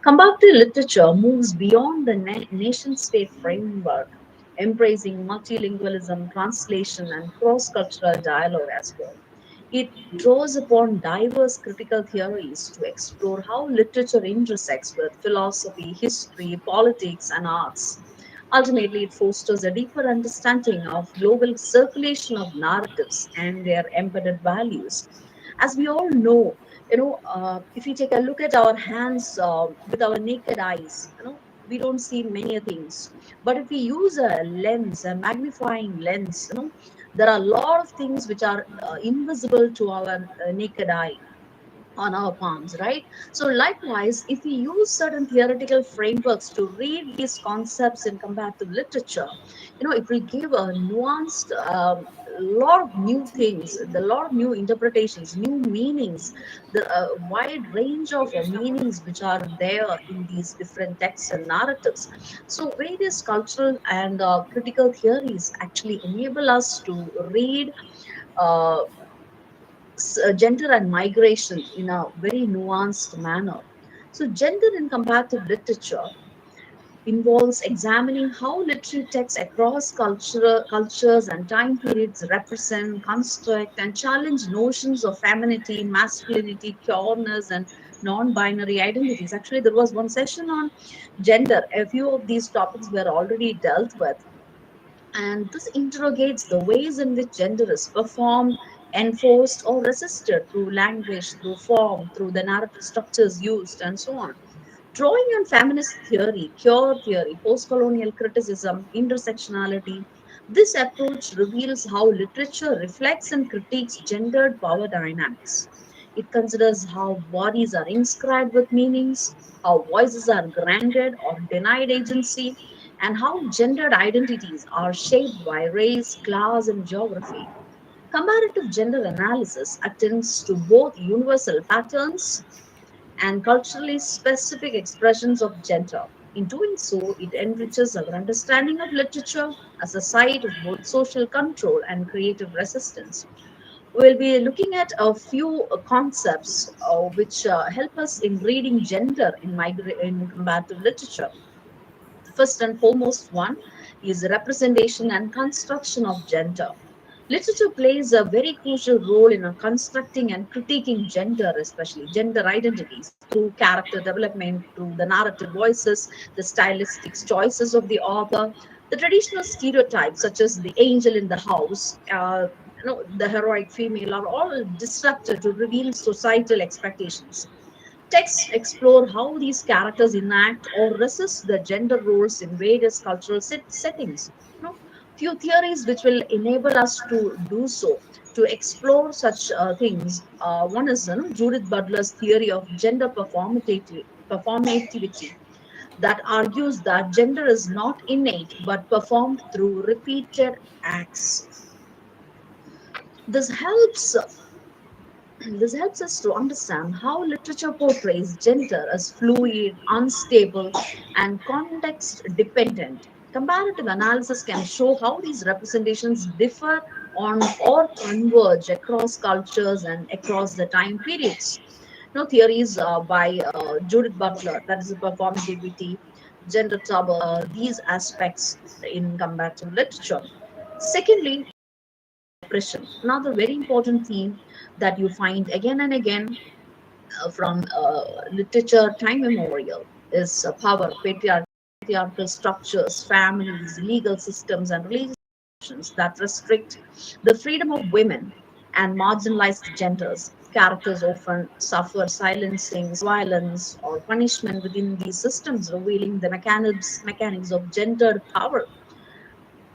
Comparative literature moves beyond the nation state framework, embracing multilingualism, translation, and cross cultural dialogue as well. It draws upon diverse critical theories to explore how literature intersects with philosophy, history, politics, and arts. Ultimately, it fosters a deeper understanding of global circulation of narratives and their embedded values. As we all know, if we take a look at our hands with our naked eyes, we don't see many things. But if we use a lens, a magnifying lens, there are a lot of things which are invisible to our naked eye on our palms, right? So, likewise, if we use certain theoretical frameworks to read these concepts in comparative literature, it will give a nuanced, lot of new things, the lot of new interpretations, new meanings, the wide range of meanings which are there in these different texts and narratives. So, various cultural and critical theories actually enable us to read. Uh, Gender and migration in a very nuanced manner. So, gender in comparative literature involves examining how literary texts across cultures and time periods represent, construct, and challenge notions of femininity, masculinity, queerness, and non binary identities. Actually, there was one session on gender. A few of these topics were already dealt with, and this interrogates the ways in which gender is performed, enforced, or resisted through language, through form, through the narrative structures used, and so on. Drawing on feminist theory, queer theory, post colonial criticism, intersectionality, this approach reveals how literature reflects and critiques gendered power dynamics. It considers how bodies are inscribed with meanings, how voices are granted or denied agency, and how gendered identities are shaped by race, class, and geography. Comparative gender analysis attends to both universal patterns and culturally specific expressions of gender. In doing so, it enriches our understanding of literature as a site of both social control and creative resistance. We'll be looking at a few concepts which help us in reading gender in comparative literature. First and foremost, one is representation and construction of gender. Literature plays a very crucial role in constructing and critiquing gender, especially gender identities, through character development, through the narrative voices, the stylistic choices of the author. The traditional stereotypes, such as the angel in the house, the heroic female, are all disrupted to reveal societal expectations. Texts explore how these characters enact or resist the gender roles in various cultural settings. Few theories which will enable us to do so, to explore such things. One is Judith Butler's theory of gender performativity that argues that gender is not innate but performed through repeated acts. This helps This helps us to understand how literature portrays gender as fluid, unstable, and context dependent. Comparative analysis can show how these representations differ on or converge across cultures and across the time periods. Theories by Judith Butler, that is the performativity, gender trouble, these aspects in comparative literature. Secondly, oppression. Another very important theme that you find again and again from literature time immemorial is power, patriarchal structures, families, legal systems, and religious institutions that restrict the freedom of women and marginalized genders. Characters often suffer silencing, violence, or punishment within these systems, revealing the mechanics of gendered power.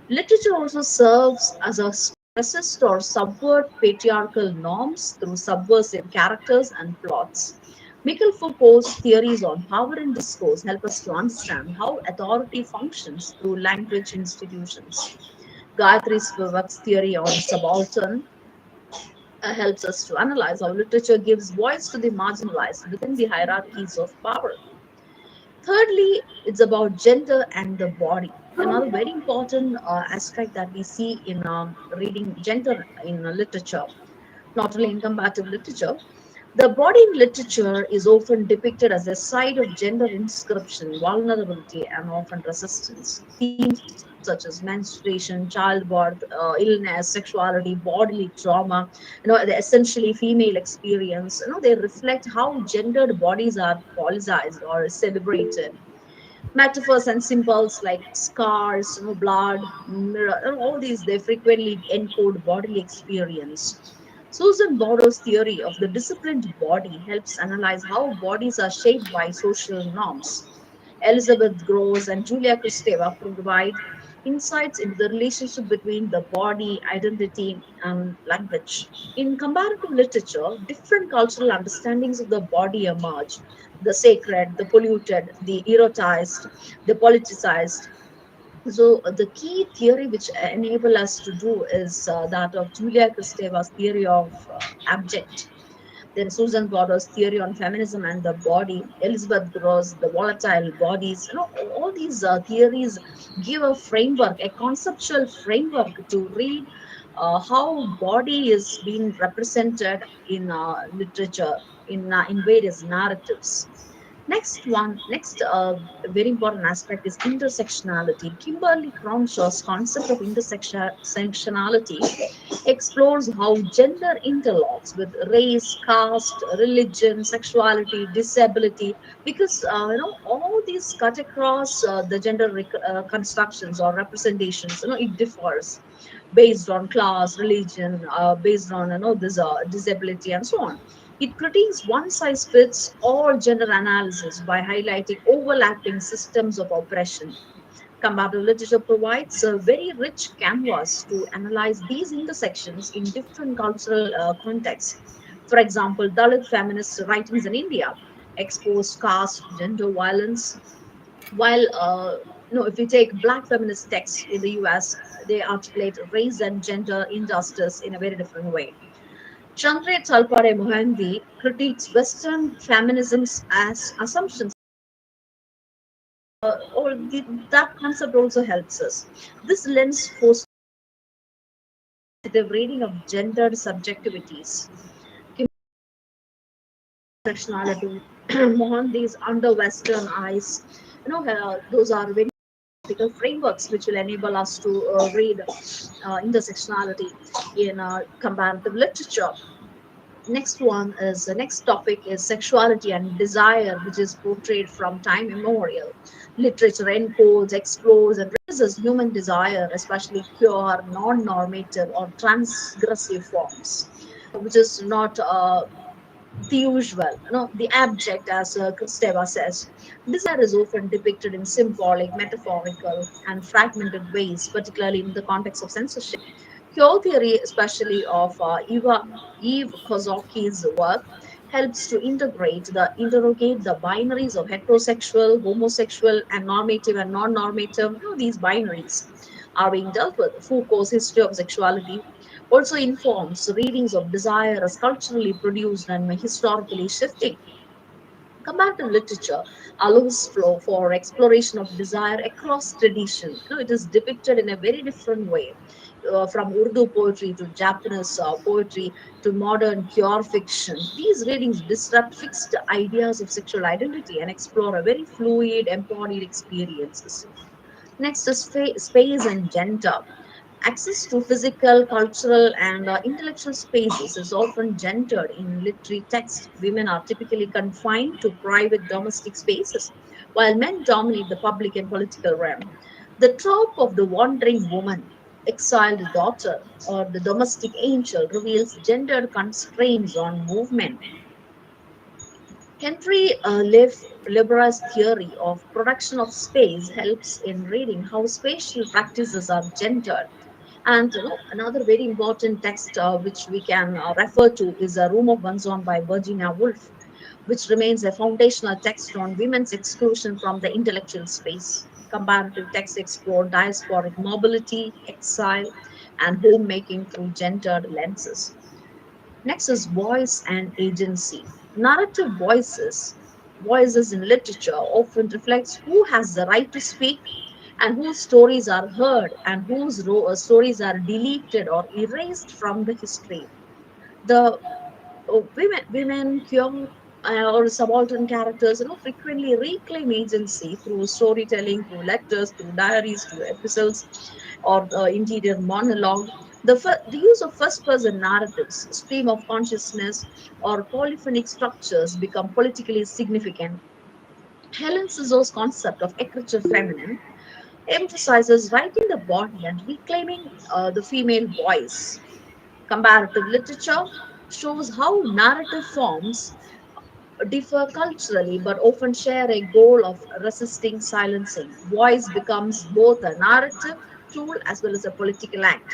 Literature also serves as a resist or subvert patriarchal norms through subversive characters and plots. Michael Foucault's theories on power and discourse help us to understand how authority functions through language institutions. Gayatri Spivak's theory on subaltern helps us to analyze how literature gives voice to the marginalized within the hierarchies of power. Thirdly, it's about gender and the body. Another very important aspect that we see in reading gender in literature, not only in comparative literature. The body in literature is often depicted as a site of gender inscription, vulnerability, and often resistance. Themes such as menstruation, childbirth, illness, sexuality, bodily trauma, the essentially female experience, they reflect how gendered bodies are politicized or celebrated. Metaphors and symbols like scars, blood, mirror, and all these, they frequently encode bodily experience. Susan Borrow's theory of the disciplined body helps analyze how bodies are shaped by social norms. Elizabeth Gross and Julia Kristeva provide insights into the relationship between the body, identity, and language. In comparative literature, different cultural understandings of the body emerge: the sacred, the polluted, the erotized, the politicized. So the key theory which enable us to do is that of Julia Kristeva's theory of abject. Then Susan Borrow's theory on feminism and the body, Elizabeth Gross, the volatile bodies. All these theories give a framework, a conceptual framework to read how body is being represented in literature, in various narratives. Next very important aspect is intersectionality. Kimberly Cronshaw's concept of intersectionality explores how gender interlocks with race, caste, religion, sexuality, disability, because all these cut across the gender constructions or representations. It differs based on class, religion, based on this disability and so on. It critiques one size fits all gender analysis by highlighting overlapping systems of oppression. Comparative literature provides a very rich canvas to analyze these intersections in different cultural contexts. For example, Dalit feminist writings in India expose caste, gender violence, while if you take Black feminist texts in the US, they articulate race and gender injustice in a very different way. Chandra Chalpare Mohanty critiques Western feminisms as assumptions. That concept also helps us. This lens fosters the reading of gendered subjectivities. Intersectionality, Mohanty's under Western eyes, those are very critical frameworks which will enable us to read intersectionality in comparative literature. Next topic is sexuality and desire, which is portrayed from time immemorial. Literature encodes, explores, and raises human desire, especially pure, non-normative, or transgressive forms, which is not the usual, the abject, as Kristeva says. Desire is often depicted in symbolic, metaphorical, and fragmented ways, particularly in the context of censorship. Queer theory, especially of Eve Kozoki's work, helps to interrogate the binaries of heterosexual, homosexual, and normative and non-normative. These binaries are being dealt with. Foucault's history of sexuality also informs readings of desire as culturally produced and historically shifting. Comparative literature allows flow for exploration of desire across tradition. It is depicted in a very different way, from Urdu poetry to Japanese poetry to modern pure fiction. These readings disrupt fixed ideas of sexual identity and explore a very fluid, embodied experiences. Next is space and gender. Access to physical, cultural, and intellectual spaces is often gendered in literary text. Women are typically confined to private domestic spaces, while men dominate the public and political realm. The trope of the wandering woman, exiled daughter, or the domestic angel reveals gendered constraints on movement. Henry Libera's theory of production of space helps in reading how spatial practices are gendered. And another very important text which we can refer to is A Room of One's Own by Virginia Woolf, which remains a foundational text on women's exclusion from the intellectual space. Comparative texts explore diasporic mobility, exile, and homemaking through gendered lenses. Next is voice and agency. Narrative voices in literature often reflects who has the right to speak and whose stories are heard and whose stories are deleted or erased from the history. The women, queer or subaltern characters, frequently reclaim agency through storytelling, through letters, through diaries, through episodes, or interior monologue. The use of first-person narratives, stream of consciousness, or polyphonic structures become politically significant. Helen Sisso's concept of écriture feminine emphasizes writing the body and reclaiming the female voice. Comparative literature shows how narrative forms differ culturally but often share a goal of resisting silencing. Voice becomes both a narrative tool as well as a political act.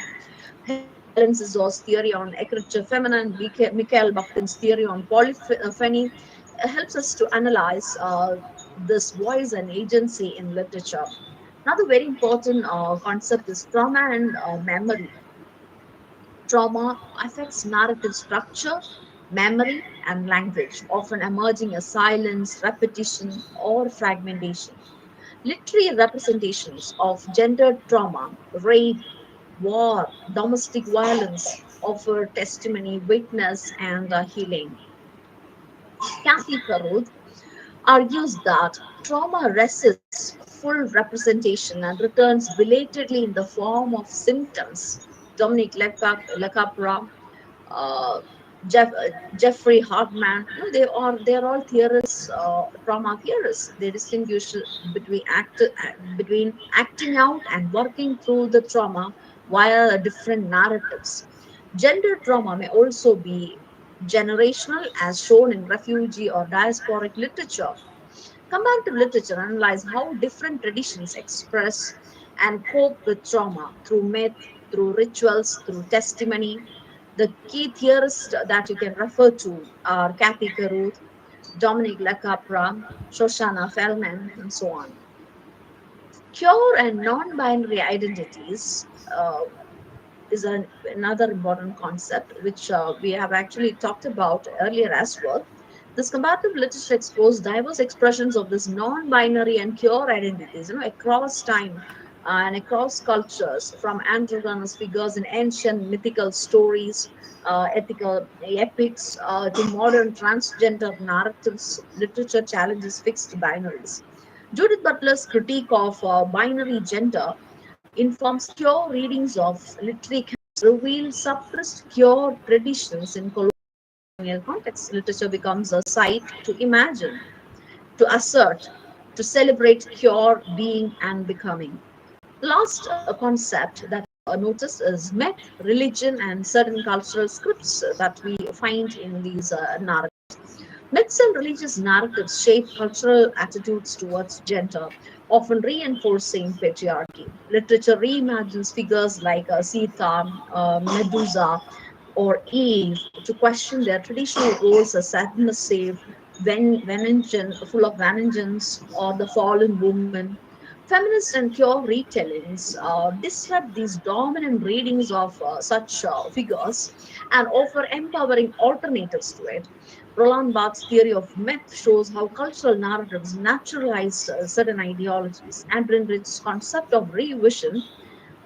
Helen Sisso's theory on écriture feminine, Mikhail Bakhtin's theory on polyphony helps us to analyze this voice and agency in literature. Another very important concept is trauma and memory. Trauma affects narrative structure, memory, and language, often emerging as silence, repetition, or fragmentation. Literary representations of gendered trauma, rape, war, domestic violence offer testimony, witness, and healing. Kathy Caruth argues that trauma resists full representation and returns belatedly in the form of symptoms. Dominic Lecapra, uh, Jeffrey Hartman, they're all theorists, trauma theorists. They distinguish between acting out and working through the trauma via different narratives. Gender trauma may also be generational, as shown in refugee or diasporic literature. Comparative literature analyze how different traditions express and cope with trauma through myth, through rituals, through testimony. The key theorists that you can refer to are Kathy Caruth, Dominic Lecapra, Shoshana Feldman, and so on. Queer and non-binary identities is another important concept which we have actually talked about earlier as well. This comparative literature explores diverse expressions of this non-binary and queer identities, across time and across cultures, from androgynous figures in ancient mythical stories, ethical epics, to modern transgender narratives. Literature challenges fixed binaries. Judith Butler's critique of binary gender informs queer readings of literary reveal suppressed queer traditions in colonial context. Literature becomes a site to imagine, to assert, to celebrate queer being and becoming. The last concept that notice is myth, religion, and certain cultural scripts that we find in these narratives. Myths and religious narratives shape cultural attitudes towards gender, often reinforcing patriarchy. Literature reimagines figures like Sita, Medusa, or Eve to question their traditional roles as submissive, full of vengeance, or the fallen woman. Feminist and queer retellings disrupt these dominant readings of such figures and offer empowering alternatives to it. Roland Barthes' theory of myth shows how cultural narratives naturalize certain ideologies. Andrew Rich's concept of revision,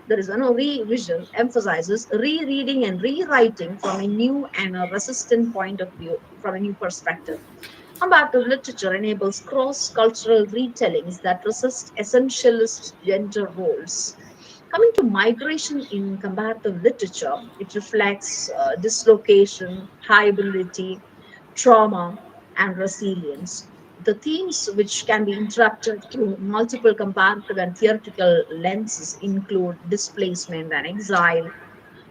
there is no revision, emphasizes rereading and rewriting from a new and a resistant point of view, from a new perspective. Combative literature enables cross cultural retellings that resist essentialist gender roles. Coming to migration in comparative literature, it reflects dislocation, hybridity, trauma, and resilience. The themes which can be interpreted through multiple comparative and theoretical lenses include displacement and exile,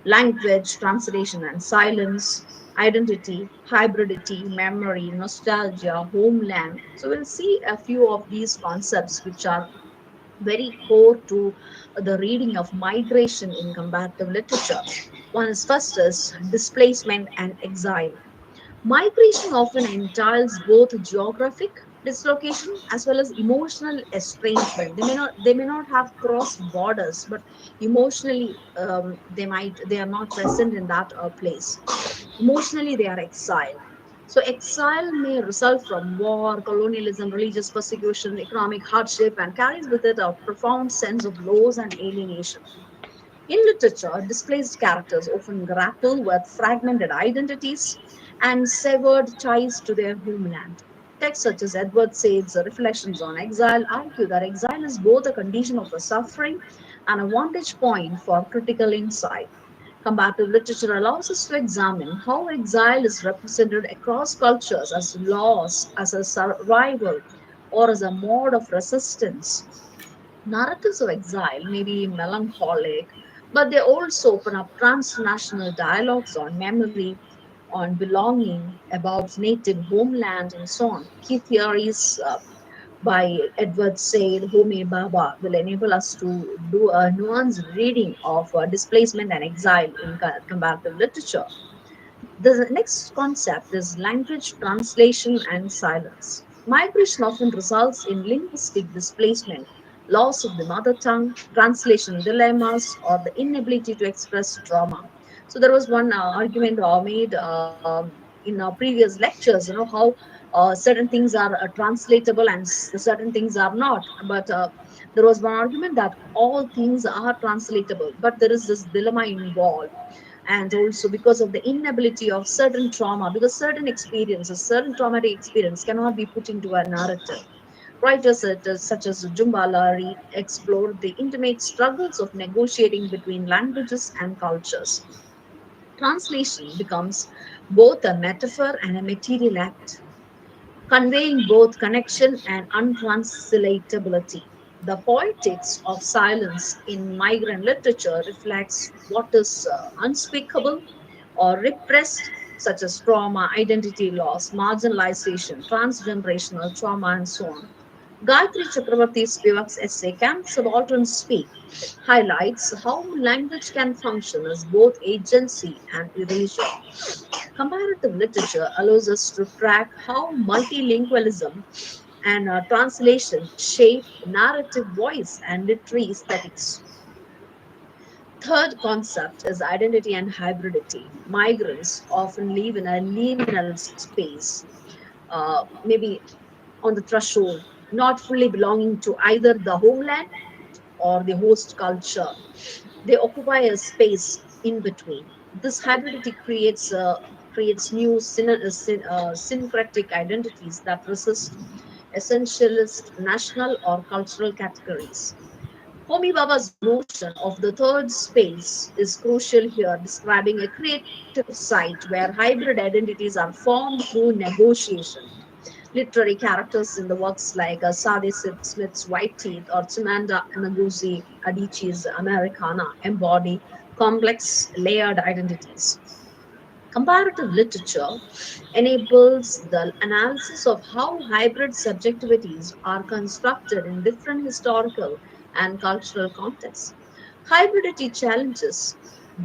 language, translation and silence, identity, hybridity, memory, nostalgia, homeland. So we'll see a few of these concepts which are very core to the reading of migration in comparative literature. One is first is displacement and exile. Migration often entails both geographic dislocation as well as emotional estrangement. They may not have crossed borders, but emotionally they are not present in that place. Emotionally they are exiled. So exile may result from war, colonialism, religious persecution, economic hardship, and carries with it a profound sense of loss and alienation. In literature, displaced characters often grapple with fragmented identities, and severed ties to their homeland. Texts such as Edward Said's Reflections on Exile argue that exile is both a condition of a suffering and a vantage point for critical insight. Comparative literature allows us to examine how exile is represented across cultures as loss, as a survival, or as a mode of resistance. Narratives of exile may be melancholic, but they also open up transnational dialogues on memory, on belonging, about native homeland, and so on. Key theories by Edward Said, Homi Baba will enable us to do a nuanced reading of displacement and exile in comparative literature. The next concept is language translation and silence. Migration often results in linguistic displacement, loss of the mother tongue, translation dilemmas, or the inability to express trauma. So there was one argument made in our previous lectures, how certain things are translatable and certain things are not. But there was one argument that all things are translatable, but there is this dilemma involved, and also because of the inability of certain trauma, because certain experiences, certain traumatic experience cannot be put into a narrative. Writers such as Jumbala Reed explored the intimate struggles of negotiating between languages and cultures. Translation becomes both a metaphor and a material act, conveying both connection and untranslatability. The poetics of silence in migrant literature reflects what is unspeakable or repressed, such as trauma, identity loss, marginalization, transgenerational trauma, and so on. Gayatri Chakravarti's Spivak's essay, Can Subalterns Speak? Highlights how language can function as both agency and erasure. Comparative literature allows us to track how multilingualism and translation shape narrative voice and literary aesthetics. Third concept is identity and hybridity. Migrants often live in a liminal space, maybe on the threshold, not fully belonging to either the homeland or the host culture. They occupy a space in between. This hybridity creates new syncretic identities that resist essentialist national or cultural categories. Homi Baba's notion of the third space is crucial here, describing a creative site where hybrid identities are formed through negotiation. Literary characters in the works like Sadie Smith's White Teeth or Chimamanda Ngozi Adichie's Americana embody complex, layered identities. Comparative literature enables the analysis of how hybrid subjectivities are constructed in different historical and cultural contexts. Hybridity challenges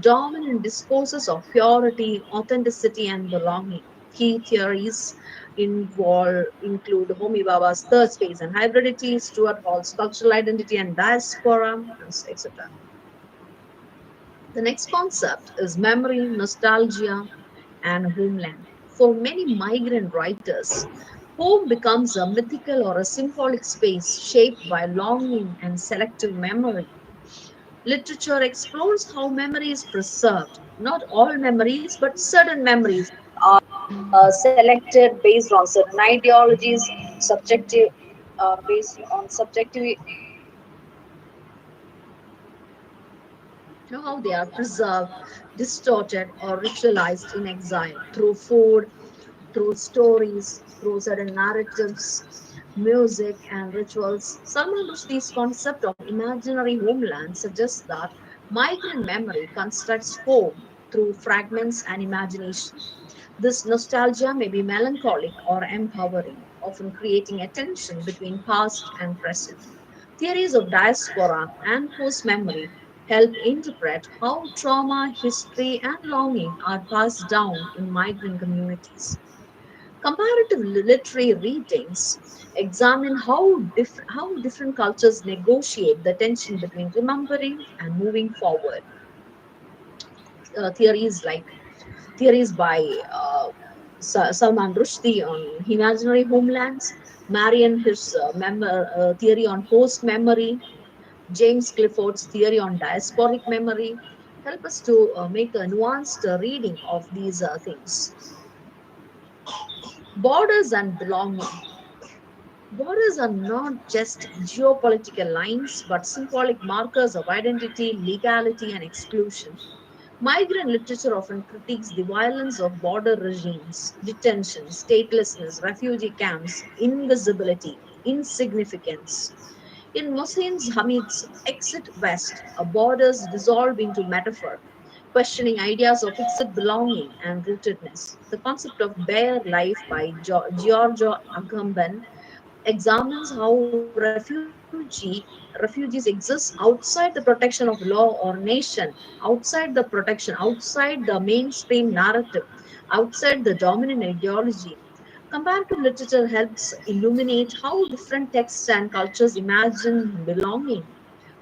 dominant discourses of purity, authenticity, and belonging. Key theories include Homi Bhabha's third space and hybridity, Stuart Hall's cultural identity and diaspora, and etc. The next concept is memory, nostalgia, and homeland. For many migrant writers, home becomes a mythical or a symbolic space shaped by longing and selective memory. Literature explores how memory is preserved. Not all memories, but certain memories are selected based on certain ideologies, subjective, based on subjective, how they are preserved, distorted, or ritualized in exile through food, through stories, through certain narratives, music, and rituals. Salman Rushdie's concept of imaginary homeland suggests that migrant memory constructs home through fragments and imagination. This nostalgia may be melancholic or empowering, often creating a tension between past and present. Theories of diaspora and host memory help interpret how trauma, history, and longing are passed down in migrant communities. Comparative literary readings examine how different cultures negotiate the tension between remembering and moving forward. Theories like theories by Salman Rushdie on imaginary homelands, Marian his theory on host memory, James Clifford's theory on diasporic memory help us to make a nuanced reading of these things. Borders and belonging. Borders are not just geopolitical lines, but symbolic markers of identity, legality, and exclusion. Migrant literature often critiques the violence of border regimes, detention, statelessness, refugee camps, invisibility, insignificance. In Mohsin Hamid's Exit West, borders dissolve into metaphor, questioning ideas of fixed belonging and rootedness. The concept of bare life by Giorgio Agamben examines how refugees exist outside the protection of law or nation, outside the mainstream narrative, outside the dominant ideology. Comparative literature helps illuminate how different texts and cultures imagine belonging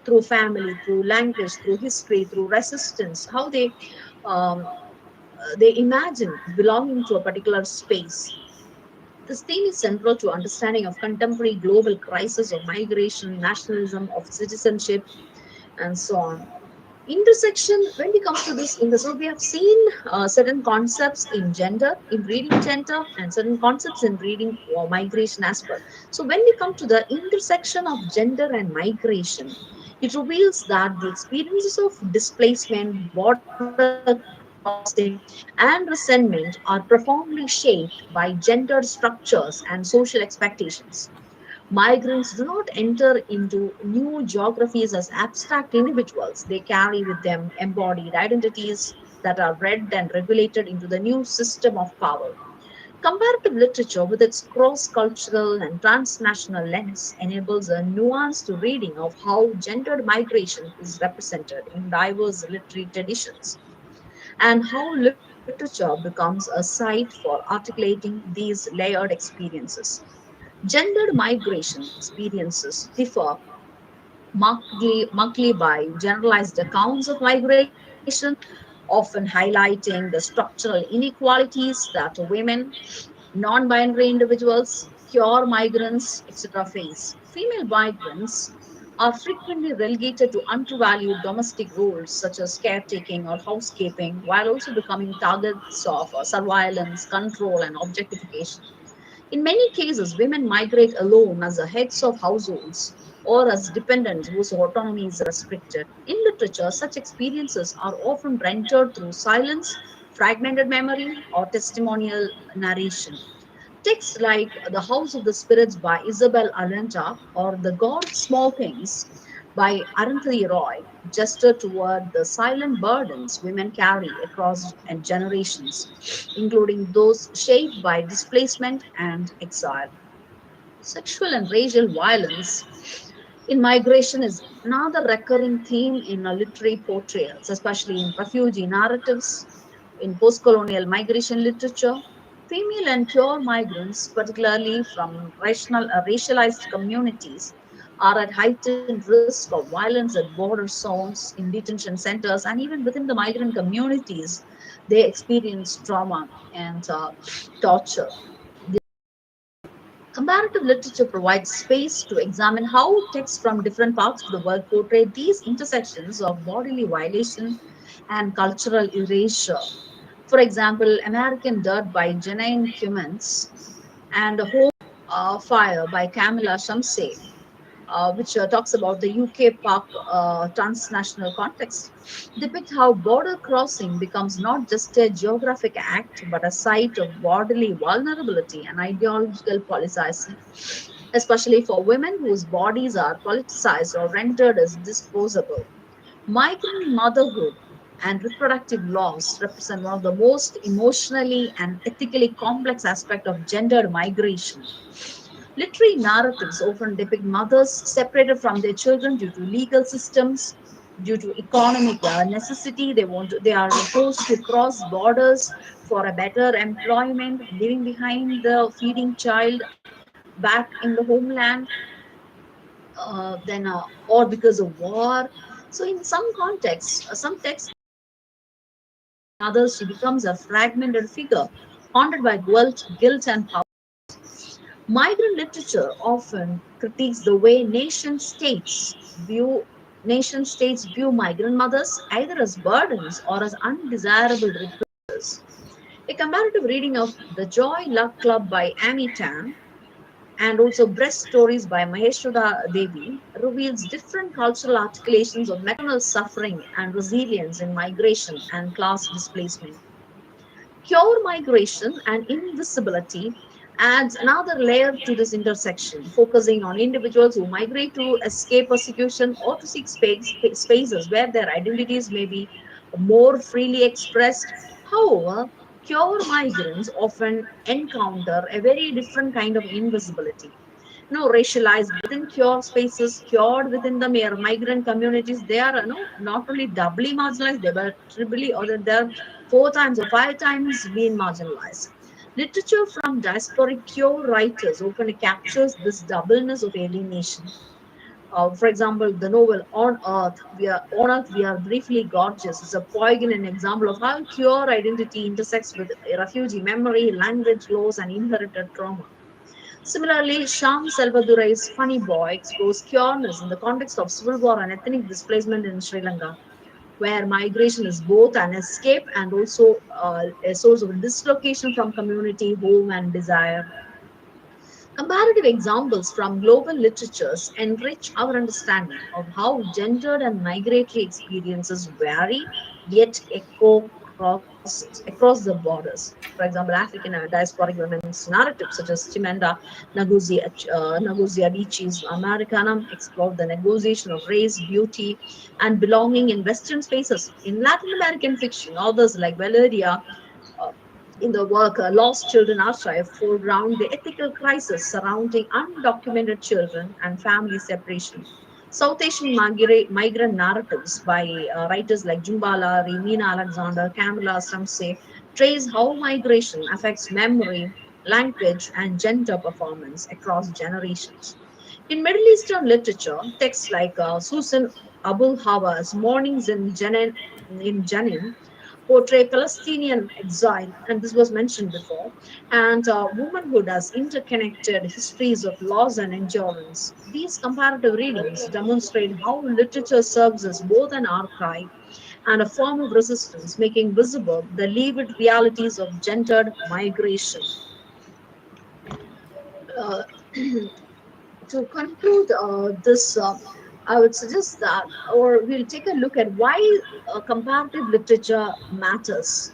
through family, through language, through history, through resistance, how um, they imagine belonging to a particular space. This theme is central to understanding of contemporary global crisis of migration, nationalism, of citizenship, and so on. Intersection, when we come to this, so we have seen certain concepts in gender, in reading gender, and certain concepts in reading migration as well. So when we come to the intersection of gender and migration, it reveals that the experiences of displacement, border crossing, and resentment are profoundly shaped by gendered structures and social expectations. Migrants do not enter into new geographies as abstract individuals. They carry with them embodied identities that are read and regulated into the new system of power. Comparative literature, with its cross cultural and transnational lens, enables a nuanced reading of how gendered migration is represented in diverse literary traditions and how literature becomes a site for articulating these layered experiences. Gendered migration experiences differ markedly by generalized accounts of migration, often highlighting the structural inequalities that women, non binary individuals, pure migrants, etc. face. Female migrants are frequently relegated to undervalued domestic roles such as caretaking or housekeeping, while also becoming targets of surveillance, control, and objectification. In many cases, women migrate alone as the heads of households or as dependents whose autonomy is restricted. In literature, such experiences are often rendered through silence, fragmented memory, or testimonial narration. Texts like The House of the Spirits by Isabel Allende or The God of Small Things by Arundhati Roy gesture toward the silent burdens women carry across generations, including those shaped by displacement and exile. Sexual and racial violence in migration is another recurring theme in literary portrayals, especially in refugee narratives, in post colonial migration literature. Female and pure migrants, particularly from racialized communities, are at heightened risk of violence at border zones, in detention centers, and even within the migrant communities. They experience trauma and torture. Comparative literature provides space to examine how texts from different parts of the world portray these intersections of bodily violation and cultural erasure. For example, American Dirt by Janine Cummins and Home Fire by Camilla Shamsay, which talks about the UK park transnational context, depict how border crossing becomes not just a geographic act but a site of bodily vulnerability and ideological politicizing, especially for women whose bodies are politicized or rendered as disposable. Migrant motherhood and reproductive loss represent one of the most emotionally and ethically complex aspects of gendered migration. Literary narratives often depict mothers separated from their children due to legal systems, due to economic necessity. They are forced to cross borders for a better employment, leaving behind the feeding child back in the homeland, then or because of war. So, in some contexts, some texts in others, she becomes a fragmented figure haunted by guilt, and power. Migrant literature often critiques the way nation states view migrant mothers either as burdens or as undesirable recruiters. A comparative reading of The Joy Luck Club by Amy Tan and also Breast Stories by Maheshwara Devi reveals different cultural articulations of maternal suffering and resilience in migration and class displacement. Pure migration and invisibility adds another layer to this intersection, focusing on individuals who migrate to escape persecution or to seek spaces where their identities may be more freely expressed. However, pure migrants often encounter a very different kind of invisibility, racialized within cure spaces, cured within the mere migrant communities. They are, not only doubly marginalized, they were triply or they're four times or five times being marginalized. Literature from diasporic cure writers often captures this doubleness of alienation. For example, the novel On Earth We Are Briefly Gorgeous is a poignant example of how queer identity intersects with refugee memory, language loss, and inherited trauma. Similarly, Sham Selvadurai's Funny Boy explores queerness in the context of civil war and ethnic displacement in Sri Lanka, where migration is both an escape and also a source of dislocation from community, home, and desire. Comparative examples from global literatures enrich our understanding of how gendered and migratory experiences vary yet echo across the borders. For example, African diasporic women's narratives such as Chimenda Ngozi Adichie's Americanum explore the negotiation of race, beauty, and belonging in Western spaces. In Latin American fiction, authors like Valeria uh, in the work Lost Children Archive foreground the ethical crisis surrounding undocumented children and family separation. South Asian migrant narratives by writers like Jumbala, Remina Alexander, Kamala Samse trace how migration affects memory, language, and gender performance across generations. In Middle Eastern literature, texts like Susan Abul Hawa's Mornings in Janin portray Palestinian exile, and this was mentioned before, and womanhood as interconnected histories of loss and endurance. These comparative readings demonstrate how literature serves as both an archive and a form of resistance, making visible the lived realities of gendered migration. Uh, to conclude this, I would suggest that, or we'll take a look at why comparative literature matters.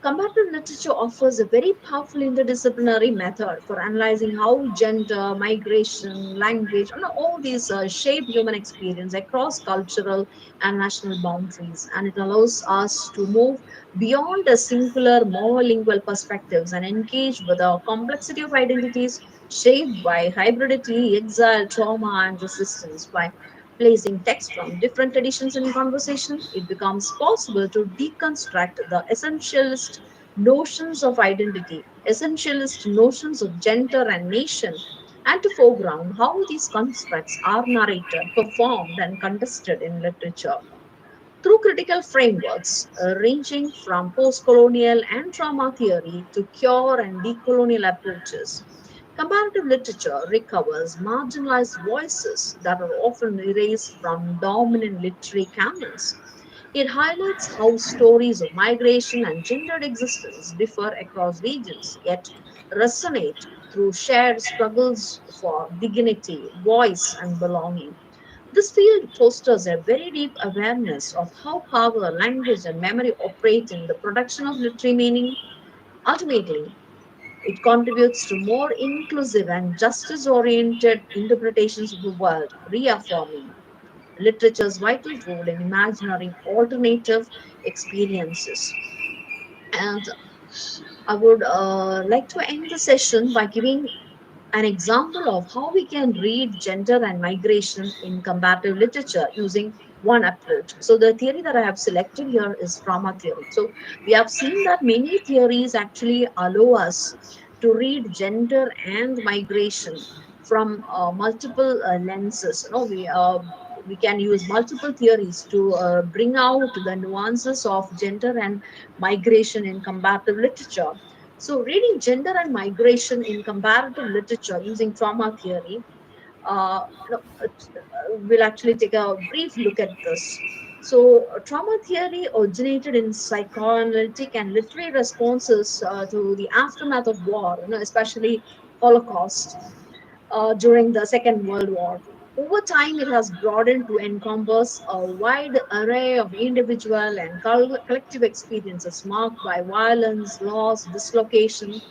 Comparative literature offers a very powerful interdisciplinary method for analyzing how gender, migration, language, and all these shape human experience across cultural and national boundaries. And it allows us to move beyond a singular monolingual perspectives and engage with the complexity of identities shaped by hybridity, exile, trauma, and resistance. By placing text from different traditions in conversation, it becomes possible to deconstruct the essentialist notions of identity, essentialist notions of gender and nation, and to foreground how these constructs are narrated, performed, and contested in literature. Through critical frameworks ranging from post colonial and trauma theory to cure and decolonial approaches, comparative literature recovers marginalized voices that are often erased from dominant literary canons. It highlights how stories of migration and gendered existence differ across regions, yet resonate through shared struggles for dignity, voice, and belonging. This field fosters a very deep awareness of how power, language, and memory operate in the production of literary meaning. Ultimately, it contributes to more inclusive and justice oriented interpretations of the world, reaffirming literature's vital role in imagining alternative experiences. And I would like to end the session by giving an example of how we can read gender and migration in comparative literature using one approach. So, the theory that I have selected here is trauma theory. So, we have seen that many theories actually allow us to read gender and migration from multiple lenses. We can use multiple theories to bring out the nuances of gender and migration in comparative literature. So, reading gender and migration in comparative literature using trauma theory, we'll actually take a brief look at this. So, trauma theory originated in psychoanalytic and literary responses to the aftermath of war, especially Holocaust during the Second World War. Over time, it has broadened to encompass a wide array of individual and collective experiences marked by violence, loss, dislocation,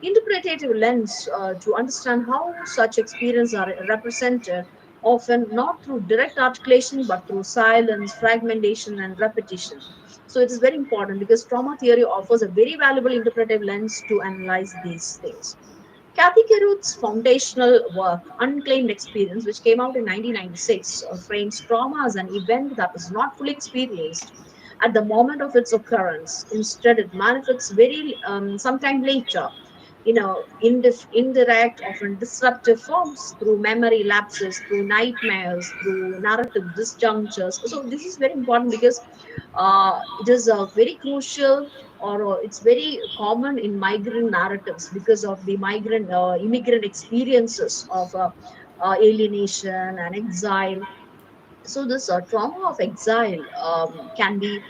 interpretative lens to understand how such experiences are represented, often not through direct articulation but through silence, fragmentation, and repetition. So it is very important because trauma theory offers a very valuable interpretive lens to analyze these things. Kathy Carruth's foundational work, Unclaimed Experience, which came out in 1996, frames trauma as an event that is not fully experienced at the moment of its occurrence. Instead, it manifests very sometime later, indirect, often disruptive forms through memory lapses, through nightmares, through narrative disjunctures. So this is very important because it is very crucial, or it's very common in migrant narratives because of the migrant immigrant experiences of alienation and exile. So this trauma of exile can be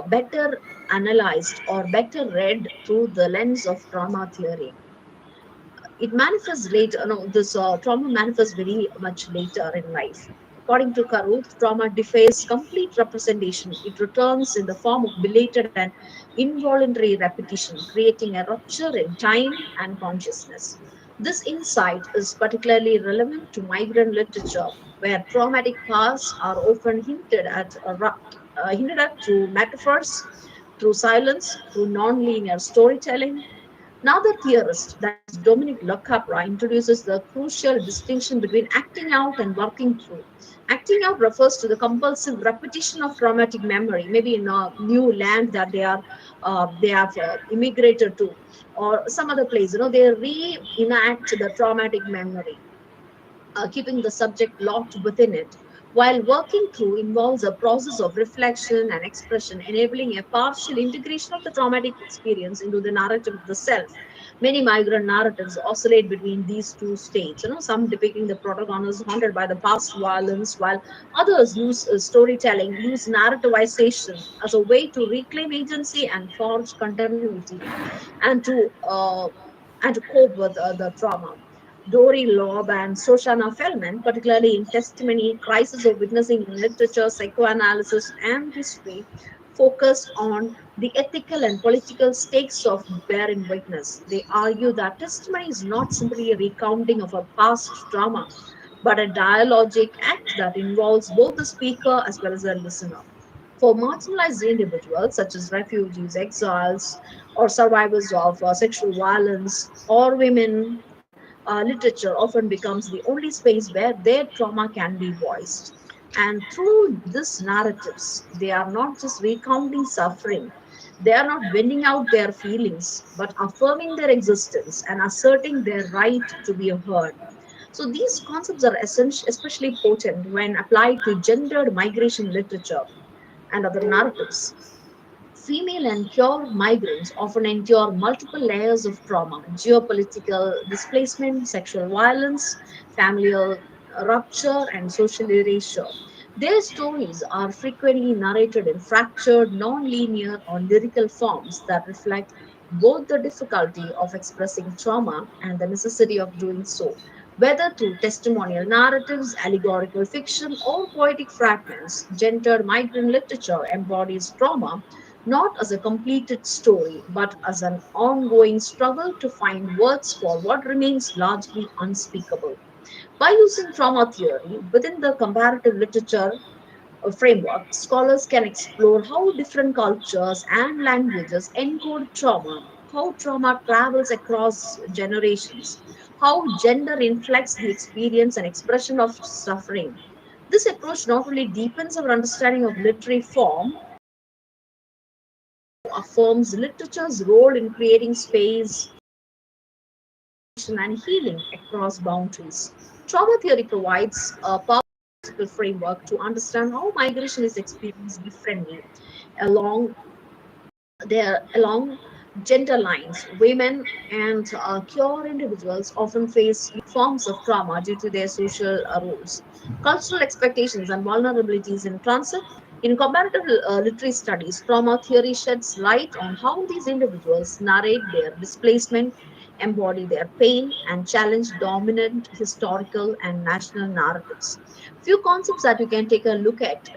better analyzed or better read through the lens of trauma theory. It manifests later. No, this trauma manifests very much later in life. According to Karuth, trauma defies complete representation. It returns in the form of belated and involuntary repetition, creating a rupture in time and consciousness. This insight is particularly relevant to migrant literature, where traumatic pasts are often hinted at through metaphors, through silence, through non-linear storytelling. Another theorist, that is Dominic Lacapra, introduces the crucial distinction between acting out and working through. Acting out refers to the compulsive repetition of traumatic memory, maybe in a new land that they have immigrated to, or some other place. They reenact the traumatic memory, keeping the subject locked within it, while working through involves a process of reflection and expression, enabling a partial integration of the traumatic experience into the narrative of the self. Many migrant narratives oscillate between these two states, some depicting the protagonist haunted by the past violence, while others use narrativization as a way to reclaim agency and forge continuity and to cope with the trauma. Dory Loeb and Shoshana Feldman, particularly in Testimony, Crisis of Witnessing in Literature, Psychoanalysis, and History, focused on the ethical and political stakes of bearing witness. They argue that testimony is not simply a recounting of a past trauma, but a dialogic act that involves both the speaker as well as the listener. For marginalized individuals such as refugees, exiles, or survivors of sexual violence, or women, literature often becomes the only space where their trauma can be voiced. And through these narratives, they are not just recounting suffering, they are not winning out their feelings, but affirming their existence and asserting their right to be heard. So these concepts are especially potent when applied to gendered migration literature and other narratives. Female and queer migrants often endure multiple layers of trauma: geopolitical displacement, sexual violence, familial rupture, and social erasure. Their stories are frequently narrated in fractured, non linear, or lyrical forms that reflect both the difficulty of expressing trauma and the necessity of doing so. Whether through testimonial narratives, allegorical fiction, or poetic fragments, gendered migrant literature embodies trauma not as a completed story, but as an ongoing struggle to find words for what remains largely unspeakable. By using trauma theory within the comparative literature framework, scholars can explore how different cultures and languages encode trauma, how trauma travels across generations, how gender inflects the experience and expression of suffering. This approach not only deepens our understanding of literary form, affirms literature's role in creating space and healing across boundaries. Trauma theory provides a powerful framework to understand how migration is experienced differently along along gender lines. Women and queer individuals often face forms of trauma due to their social roles, cultural expectations, and vulnerabilities in transit. In comparative literary studies, trauma theory sheds light on how these individuals narrate their displacement, embody their pain, and challenge dominant historical and national narratives. Few concepts that you can take a look at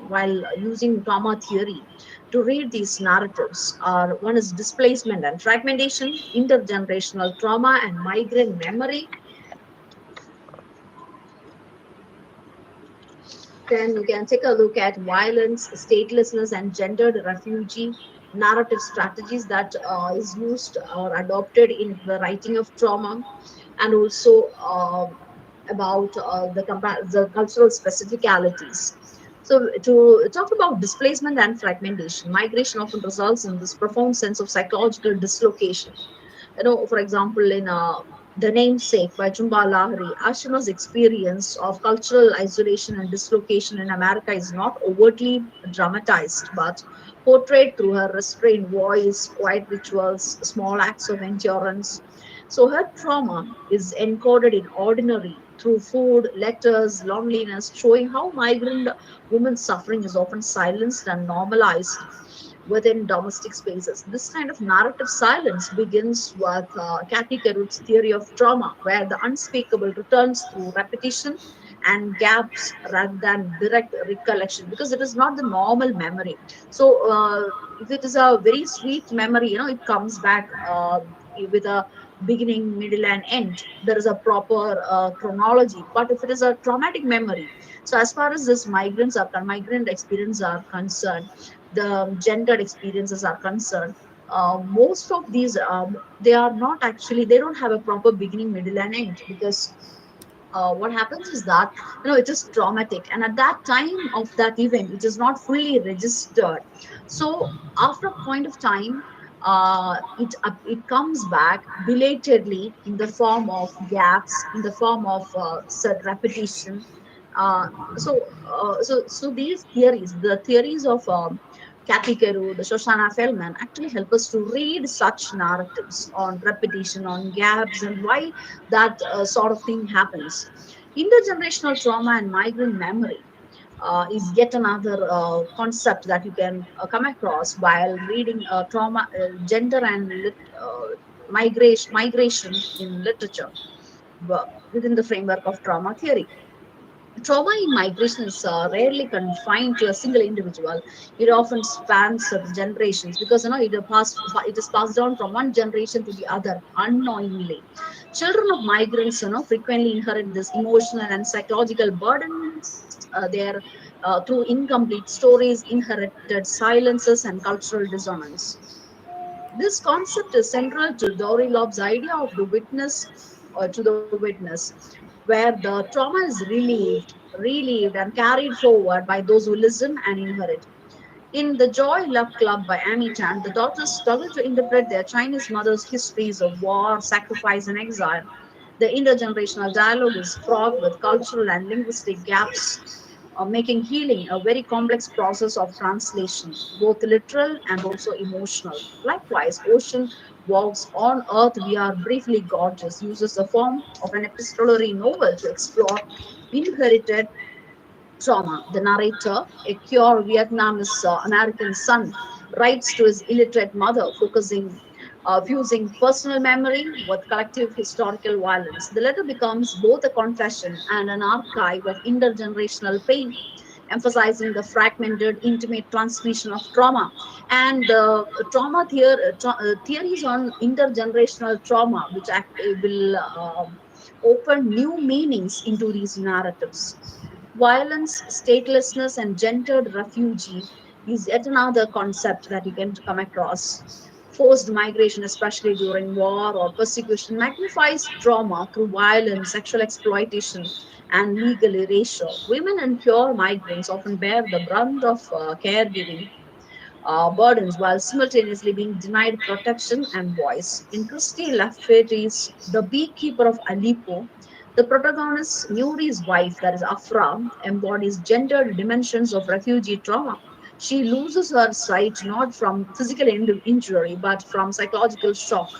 while using trauma theory to read these narratives are: one is displacement and fragmentation, intergenerational trauma and migrant memory. Then you can take a look at violence, statelessness, and gendered refugee narrative strategies that is used or adopted in the writing of trauma, and also about the cultural specificalities. So, to talk about displacement and fragmentation, migration often results in this profound sense of psychological dislocation. For example, in The Namesake by Chumba Lahiri, Ashina's experience of cultural isolation and dislocation in America is not overtly dramatized, but portrayed through her restrained voice, quiet rituals, small acts of endurance. So her trauma is encoded in ordinary through food, letters, loneliness, showing how migrant women's suffering is often silenced and normalized within domestic spaces. This kind of narrative silence begins with Kathy Carruth's theory of trauma, where the unspeakable returns through repetition and gaps rather than direct recollection, because it is not the normal memory. So, if it is a very sweet memory, it comes back with a beginning, middle, and end. There is a proper chronology. But if it is a traumatic memory, so as far as this migrant experience are concerned, the gendered experiences are concerned, most of these they are not actually, they don't have a proper beginning, middle, and end, because what happens is that it is traumatic, and at that time of that event it is not fully registered. So after a point of time, it comes back belatedly in the form of gaps, in the form of said repetition. uh, so these theories, the theories of Kathy Carew, the Shoshana Feldman, actually help us to read such narratives on repetition, on gaps, and why that sort of thing happens. Intergenerational trauma and migrant memory is yet another concept that you can come across while reading gender and migration in literature within the framework of trauma theory. Trauma in migration is rarely confined to a single individual. It often spans generations, because it is passed down from one generation to the other unknowingly. Children of migrants frequently inherit this emotional and psychological burdens through incomplete stories, inherited silences, and cultural dissonance. This concept is central to Dory Lob's idea of the witness, or to the witness, where the trauma is relived and carried forward by those who listen and inherit. In The Joy Luck Club by Amy Tan, the daughters struggle to interpret their Chinese mother's histories of war, sacrifice, and exile. The intergenerational dialogue is fraught with cultural and linguistic gaps, making healing a very complex process of translation, both literal and also emotional. Likewise, Ocean Walks on Earth We Are Briefly Gorgeous uses the form of an epistolary novel to explore inherited trauma. The narrator, a pure Vietnamese American son, writes to his illiterate mother, fusing personal memory with collective historical violence. The letter becomes both a confession and an archive of intergenerational pain, emphasizing the fragmented, intimate transmission of trauma. And the theories on intergenerational trauma, which will open new meanings into these narratives. Violence, statelessness, and gendered refugee is yet another concept that you can come across. Forced migration, especially during war or persecution, magnifies trauma through violence, sexual exploitation, and legal erasure. Women and pure migrants often bear the brunt of caregiving burdens while simultaneously being denied protection and voice. In Christy Lafayette's The Beekeeper of Aleppo, the protagonist, Nuri's wife, that is Afra, embodies gendered dimensions of refugee trauma. She loses her sight not from physical injury but from psychological shock,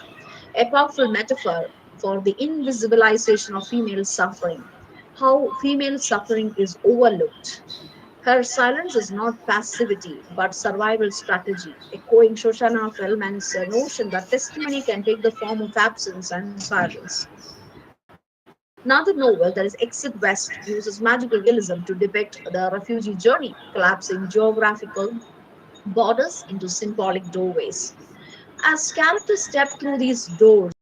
a powerful metaphor for the invisibilization of female suffering, how female suffering is overlooked. Her silence is not passivity, but survival strategy, echoing Shoshana Fellman's notion that testimony can take the form of absence and silence. Another novel, that is Exit West, uses magical realism to depict the refugee journey, collapsing geographical borders into symbolic doorways. As characters step through these doors,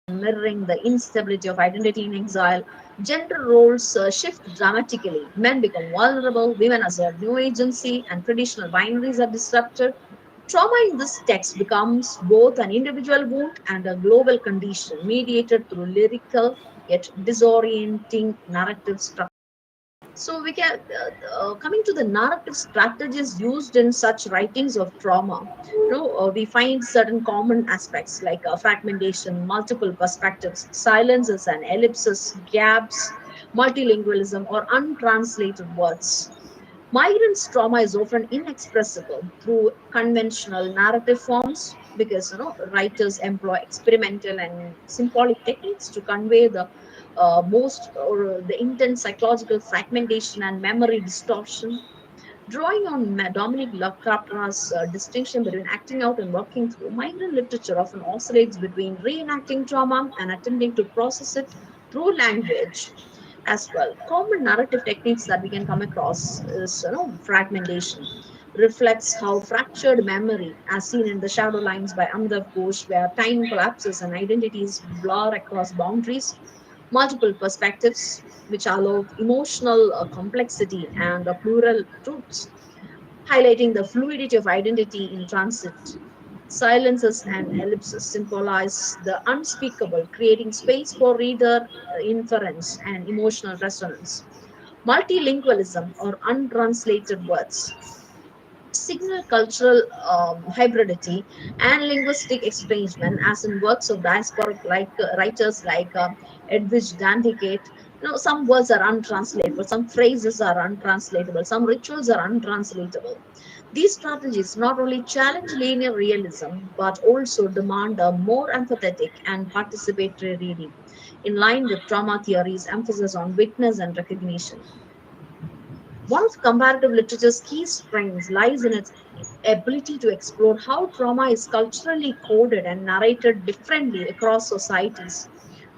mirroring the instability of identity in exile, gender roles shift dramatically. Men become vulnerable, women assert new agency, and traditional binaries are disrupted. Trauma in this text becomes both an individual wound and a global condition, mediated through lyrical yet disorienting narrative structure. So we can coming to the narrative strategies used in such writings of trauma. We find certain common aspects like fragmentation, multiple perspectives, silences and ellipses, gaps, multilingualism, or untranslated words. Migrants' trauma is often inexpressible through conventional narrative forms because writers employ experimental and symbolic techniques to convey the most or the intense psychological fragmentation and memory distortion. Drawing on Dominic Lacapra's distinction between acting out and working through, migrant literature often oscillates between reenacting trauma and attempting to process it through language as well. Common narrative techniques that we can come across is fragmentation. Reflects how fractured memory, as seen in The Shadow Lines by Amitav Ghosh, where time collapses and identities blur across boundaries, multiple perspectives, which allow emotional complexity and plural truths, highlighting the fluidity of identity in transit. Silences and ellipses symbolize the unspeakable, creating space for reader inference and emotional resonance. Multilingualism or untranslated words signal cultural hybridity and linguistic estrangement, as in works of diasporic writers like Edwidge Danticate. Some words are untranslatable, some phrases are untranslatable, some rituals are untranslatable. These strategies not only challenge linear realism but also demand a more empathetic and participatory reading, in line with trauma theory's emphasis on witness and recognition. One of comparative literature's key strengths lies in its ability to explore how trauma is culturally coded and narrated differently across societies.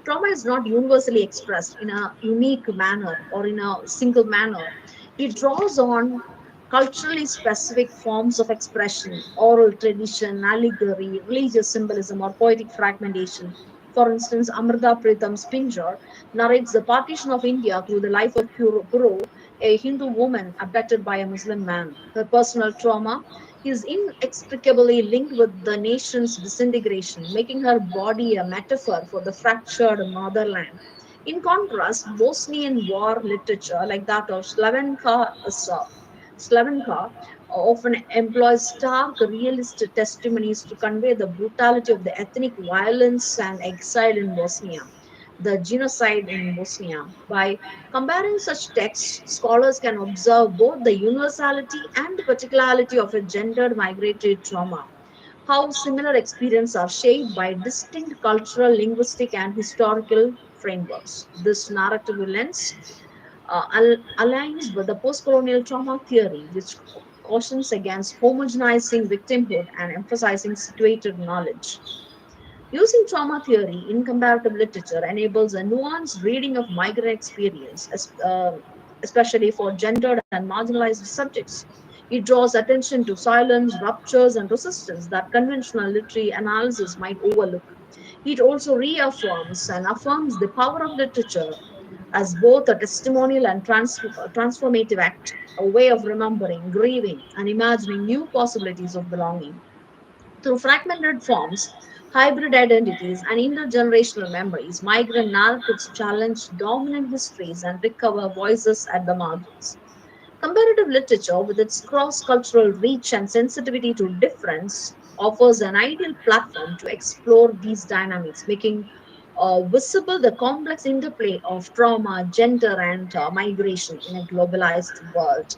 Trauma is not universally expressed in a unique manner or in a single manner. It draws on culturally specific forms of expression, oral tradition, allegory, religious symbolism, or poetic fragmentation. For instance, Amrita Pritam's Pinjar narrates the partition of India through the life of Puro, a Hindu woman abducted by a Muslim man. Her personal trauma is inextricably linked with the nation's disintegration, making her body a metaphor for the fractured motherland. In contrast, Bosnian war literature, like that of Slavenka, often employs stark realist testimonies to convey the brutality of the ethnic violence and exile in Bosnia, the genocide in Bosnia. By comparing such texts, scholars can observe both the universality and particularity of a gendered migratory trauma, how similar experiences are shaped by distinct cultural, linguistic, and historical frameworks. This narrative lens aligns with the post-colonial trauma theory, which cautions against homogenizing victimhood and emphasizing situated knowledge. Using trauma theory in comparative literature enables a nuanced reading of migrant experience, especially for gendered and marginalized subjects. It draws attention to silence, ruptures, and resistance that conventional literary analysis might overlook. It also reaffirms and affirms the power of literature as both a testimonial and transformative act, a way of remembering, grieving, and imagining new possibilities of belonging. Through fragmented forms, hybrid identities, and intergenerational memories, migrant narratives challenge dominant histories and recover voices at the margins. Comparative literature, with its cross cultural reach and sensitivity to difference, offers an ideal platform to explore these dynamics, making visible the complex interplay of trauma, gender, and migration in a globalized world.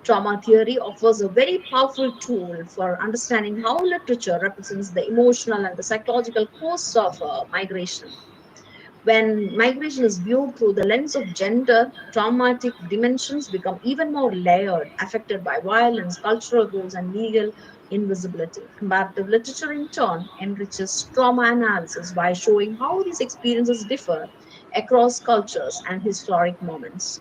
Trauma theory offers a very powerful tool for understanding how literature represents the emotional and the psychological costs of migration. When migration is viewed through the lens of gender, traumatic dimensions become even more layered, affected by violence, cultural roles, and legal invisibility. Comparative literature, in turn, enriches trauma analysis by showing how these experiences differ across cultures and historic moments.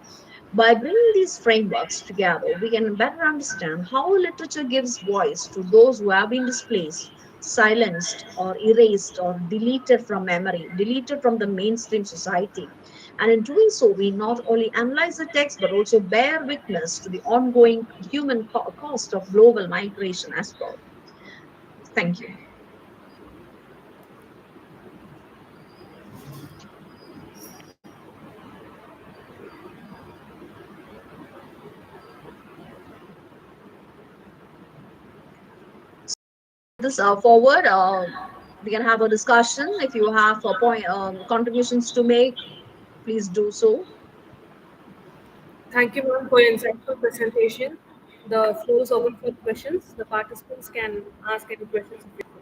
By bringing these frameworks together, we can better understand how literature gives voice to those who have been displaced, silenced, or erased, or deleted from memory, deleted from the mainstream society. And in doing so, we not only analyze the text but also bear witness to the ongoing human cost of global migration as well. Thank you. This forward, we can have a discussion. If you have point contributions to make, please do so. Thank you, ma'am, for your insightful presentation. The floor is open for questions. The participants can ask any questions if you want.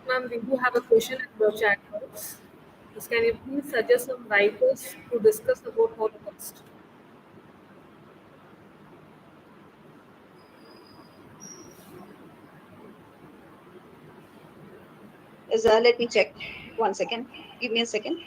Ma'am, we do have a question in the chat box. Yes, can you please suggest some writers to discuss about Holocaust? Let me check 1 second. Give me a second.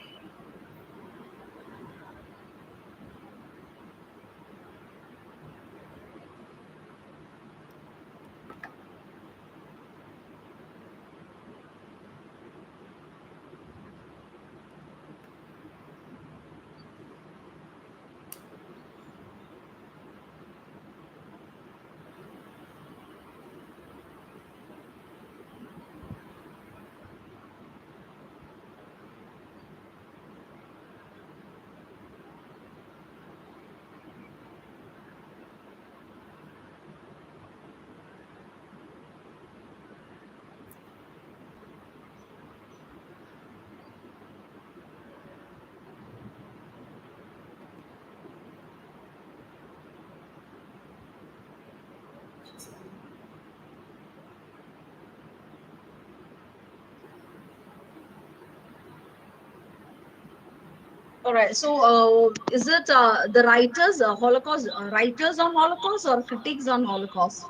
All right. So, is it the writers, Holocaust writers on Holocaust or critics on Holocaust?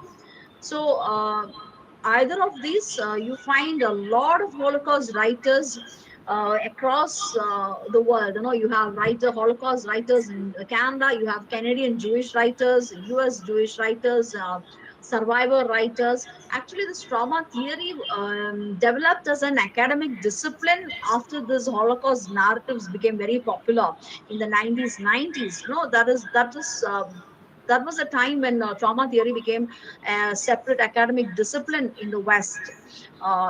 So, either of these, you find a lot of Holocaust writers across the world. You know, you have Holocaust writers in Canada. You have Canadian Jewish writers, U.S. Jewish writers, survivor writers. Actually, this trauma theory developed as an academic discipline after this Holocaust narratives became very popular in the 90s. No, that was a time when trauma theory became a separate academic discipline in the West.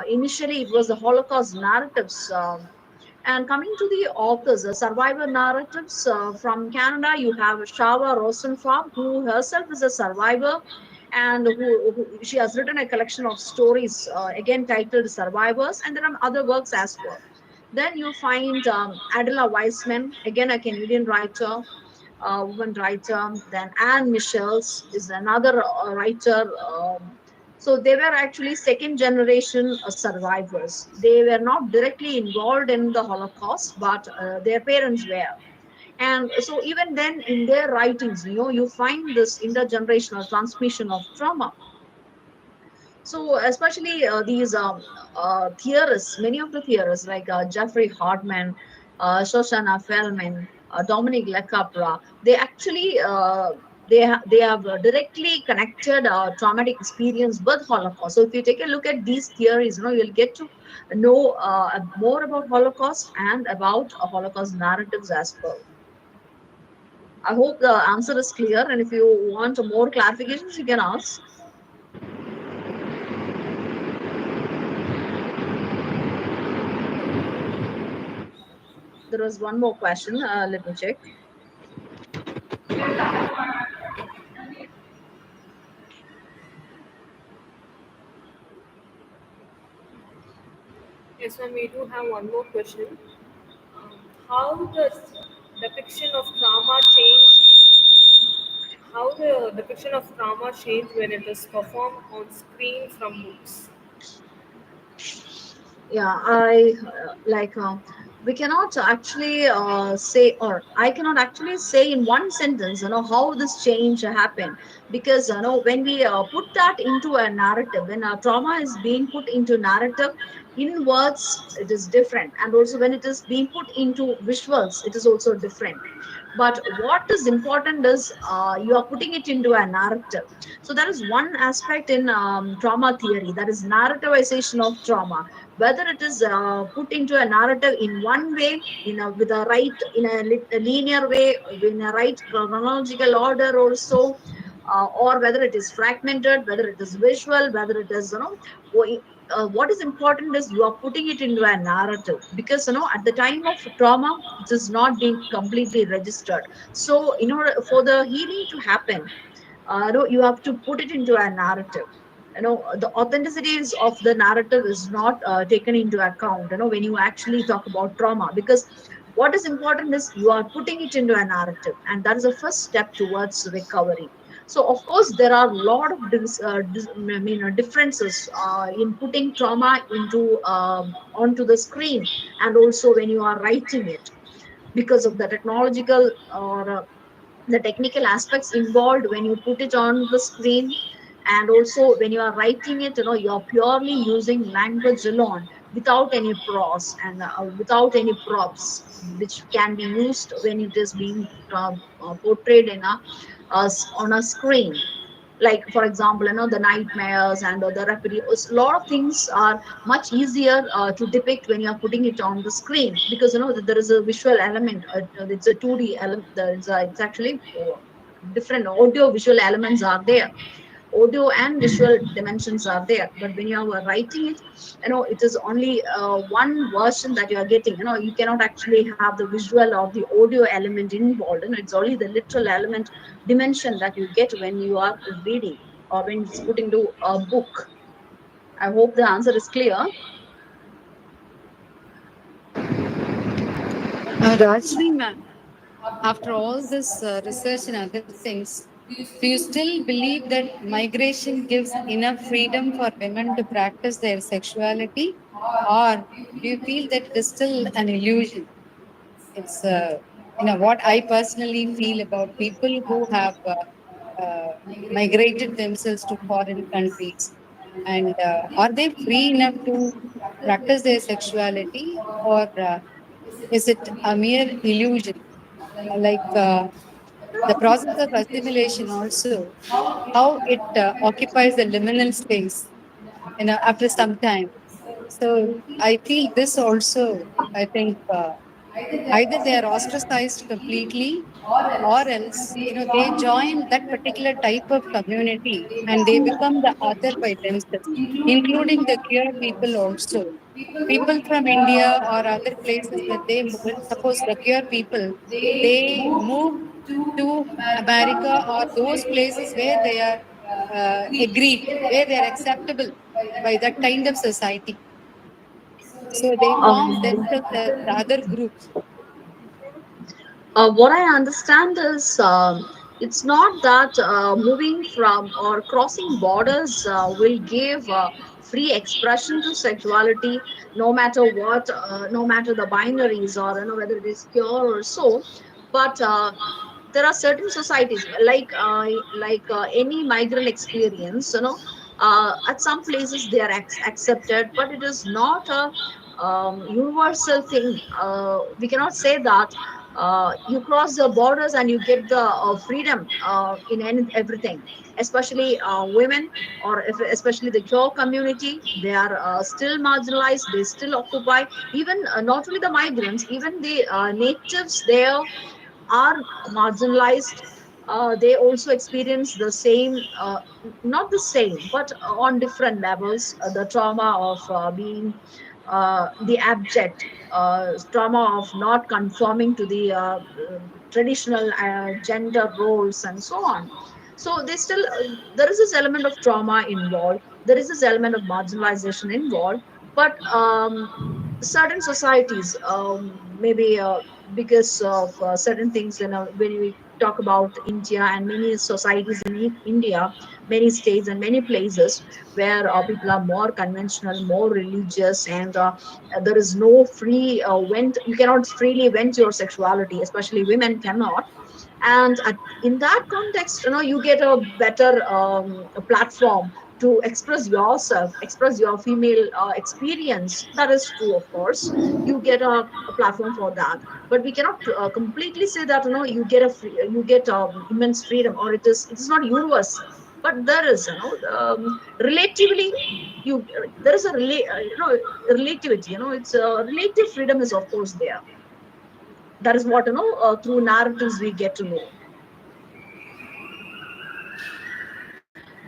Initially, it was the Holocaust narratives. And coming to the authors, survivor narratives from Canada, you have Shava Rosenfarb, who herself is a survivor, and who she has written a collection of stories, again titled Survivors, and there are other works as well. Then you find Adela Weissman, again a Canadian writer, woman writer. Then Anne Michels is another writer. So they were actually second generation survivors. They were not directly involved in the Holocaust, but their parents were. And so even then, in their writings, you find this intergenerational transmission of trauma. So, especially these theorists, many of the theorists like Jeffrey Hartman, Shoshana Fellman, Dominic Lecapra, they actually they have directly connected traumatic experience with Holocaust. So, if you take a look at these theories, you'll get to know more about Holocaust and about Holocaust narratives as well. I hope the answer is clear, and if you want more clarifications, you can ask. There was one more question. Let me check. Yes, ma'am, we do have one more question. Um, how does depiction of trauma change? How the depiction of trauma change when it is performed on screen from books? Yeah, I like we cannot actually say, or I cannot actually say in one sentence, how this change happened, because when we put that into a narrative, when trauma is being put into narrative in words, it is different, and also when it is being put into visuals, it is also different. But what is important is you are putting it into a narrative. So there is one aspect in trauma theory, that is narrativization of trauma, whether it is put into a narrative in one way, with a right, in a linear way, in a right chronological order also, or whether it is fragmented, whether it is visual, whether it is what is important is you are putting it into a narrative, because at the time of trauma it is not being completely registered. So in order for the healing to happen, no, you have to put it into a narrative. The authenticities of the narrative is not taken into account, when you actually talk about trauma, because what is important is you are putting it into a narrative, and that is the first step towards recovery. So of course there are a lot of differences in putting trauma into onto the screen, and also when you are writing it, because of the technological or the technical aspects involved when you put it on the screen. And also when you are writing it, you're purely using language alone, without any prose and without any props, which can be used when it is being portrayed in on a screen. Like for example, the nightmares and the rapid, a lot of things are much easier to depict when you are putting it on the screen, because there is a visual element, it's a 2D element, it's actually different audio visual elements are there, audio and visual dimensions are there. But when you are writing it, it is only one version that you are getting. You cannot actually have the visual or the audio element involved, and it's only the literal element dimension that you get when you are reading, or when it's put into a book. I hope the answer is clear. Rajni ma'am, after all this research and other things, do you still believe that migration gives enough freedom for women to practice their sexuality? Or do you feel that it is still an illusion? It's what I personally feel about people who have migrated themselves to foreign countries, and are they free enough to practice their sexuality, or is it a mere illusion? Like the process of assimilation also, how it occupies the liminal space, after some time. So I feel this also. I think. Either they are ostracized completely, or else they join that particular type of community and they become the other by themselves, including the queer people also. People from India or other places, when they suppose the queer people, they move to America or those places where they are agreed, where they are acceptable by that kind of society, so they form um, themselves as the other group. what I understand is it's not that moving from or crossing borders will give free expression to sexuality, no matter what, no matter the binaries, or whether it is pure or so. But there are certain societies, like any migrant experience, at some places they are accepted, but it is not a universal thing. We cannot say that you cross the borders and you get the freedom in everything, especially women, or especially the queer community. They are still marginalized, they still occupy, even not only the migrants, even the natives there are marginalized. They also experience the same, not the same, but on different levels, the trauma of being the abject, trauma of not conforming to the traditional gender roles and so on. So they still, there is this element of trauma involved, there is this element of marginalization involved. But certain societies, maybe because of certain things, when we talk about India and many societies in India, many states and many places where people are more conventional, more religious, and there is no free vent. You cannot freely vent your sexuality, especially women cannot. And in that context, you get a better a platform to express yourself, express your female experience. That is true, of course. You get a platform for that. But we cannot completely say that you get you get immense freedom, or it is not universal. But there is, relatively, you there is a relativity. It's relative freedom is of course there. That is what, through narratives we get to know.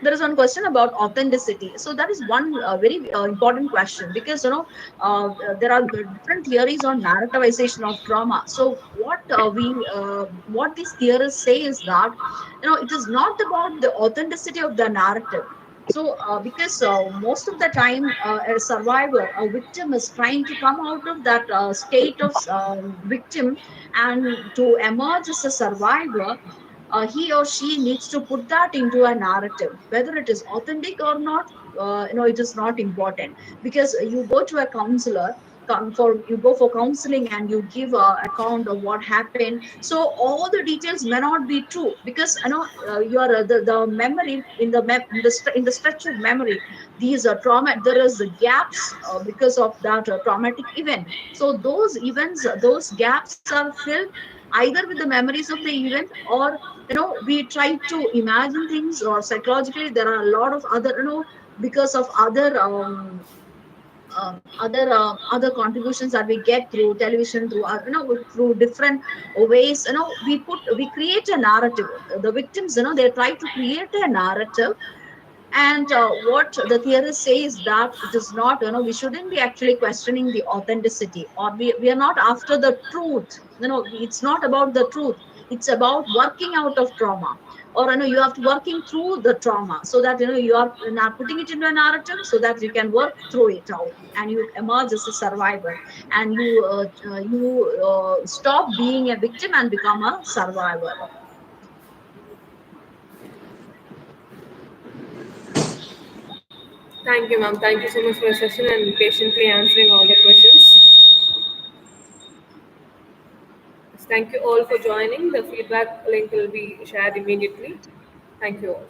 There is one question about authenticity. So that is one very important question, because there are different theories on narrativization of trauma. So what these theorists say is that it is not about the authenticity of the narrative. So because most of the time, a survivor, a victim, is trying to come out of that state of victim, and to emerge as a survivor, he or she needs to put that into a narrative. Whether it is authentic or not, it is not important. Because you go to a counselor, you go for counseling, and you give a account of what happened. So all the details may not be true, because your the memory in the stretch of memory, these trauma, there is gaps because of that traumatic event. So those events, those gaps are filled either with the memories of the event, or we try to imagine things, or psychologically there are a lot of other, because of other contributions that we get through television, through through different ways. We create a narrative. The victims, they try to create a narrative. And what the theorists say is that it is not, we shouldn't be actually questioning the authenticity, or we are not after the truth. It's not about the truth. It's about working out of trauma, or you have to working through the trauma, so that you are not putting it into a narrative, so that you can work through it out, and you emerge as a survivor, and you stop being a victim and become a survivor. Thank you, ma'am. Thank you so much for your session and patiently answering all the questions. Thank you all for joining. The feedback link will be shared immediately. Thank you all.